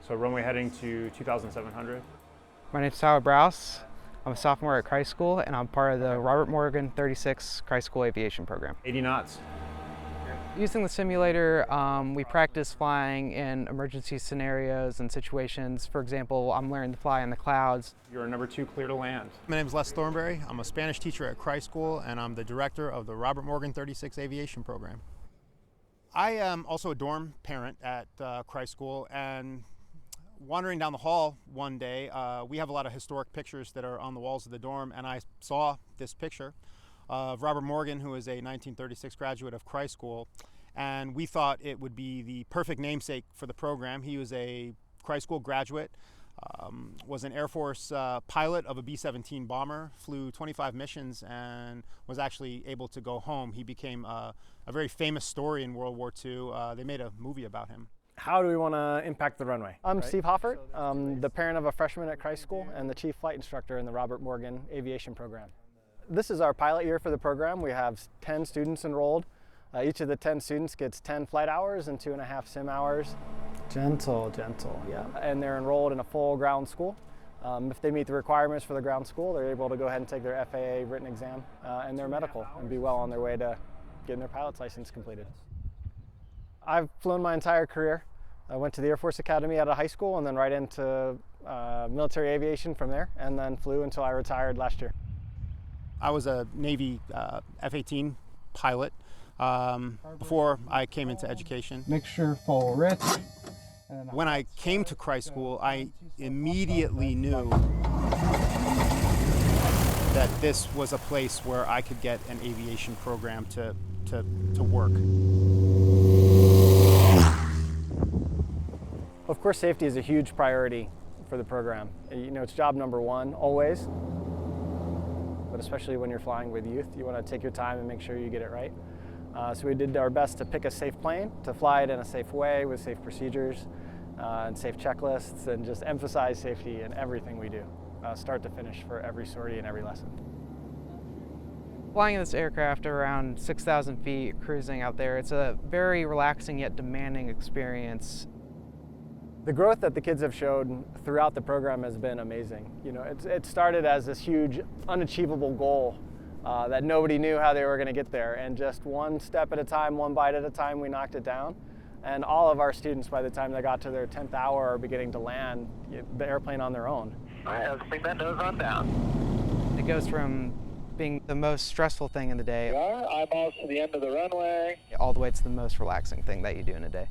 So runway heading to 2,700. My name's Tyler Browse. I'm a sophomore at Christ School, and I'm part of the Robert Morgan 36 Christ School Aviation Program. 80 knots. Using the simulator, we practice flying in emergency scenarios and situations. For example, I'm learning to fly in the clouds. You're number 2 clear to land. My name is Les Thornberry. I'm a Spanish teacher at Christ School, and I'm the director of the Robert Morgan 36 Aviation Program. I am also a dorm parent at Christ School, and wandering down the hall one day, we have a lot of historic pictures that are on the walls of the dorm, and I saw this picture of Robert Morgan, who is a 1936 graduate of Christ School, and we thought it would be the perfect namesake for the program. He was a Christ School graduate, was an Air Force pilot of a B-17 bomber, flew 25 missions, and was actually able to go home. He became a very famous story in World War II. They made a movie about him. How do we want to impact the runway? I'm Steve Hoffert. I'm the parent of a freshman at Christ School and the chief flight instructor in the Robert Morgan Aviation Program. This is our pilot year for the program. We have 10 students enrolled. Each of the 10 students gets 10 flight hours and 2.5 sim hours. Gentle, yeah. And they're enrolled in a full ground school. If they meet the requirements for the ground school, they're able to go ahead and take their FAA written exam and their medical and be well on their way to getting their pilot's license completed. I've flown my entire career. I went to the Air Force Academy out of high school and then right into military aviation from there, and then flew until I retired last year. I was a Navy F-18 pilot before I came into education. Mixture full rich. When I came to Christ School, I immediately knew that this was a place where I could get an aviation program to work. Of course, safety is a huge priority for the program. You know, it's job number one always, but especially when you're flying with youth, you want to take your time and make sure you get it right. So we did our best to pick a safe plane, to fly it in a safe way with safe procedures and safe checklists, and just emphasize safety in everything we do, start to finish, for every sortie and every lesson. Flying in this aircraft around 6,000 feet, cruising out there, it's a very relaxing yet demanding experience. The growth that the kids have showed throughout the program has been amazing. You know, it started as this huge, unachievable goal that nobody knew how they were going to get there, and just one step at a time, one bite at a time, we knocked it down. And all of our students, by the time they got to their 10th hour, are beginning to land the airplane on their own. All right, let's bring that nose on down. It goes from being the most stressful thing in the day, We are eyeballs to the end of the runway. all the way to the most relaxing thing that you do in a day.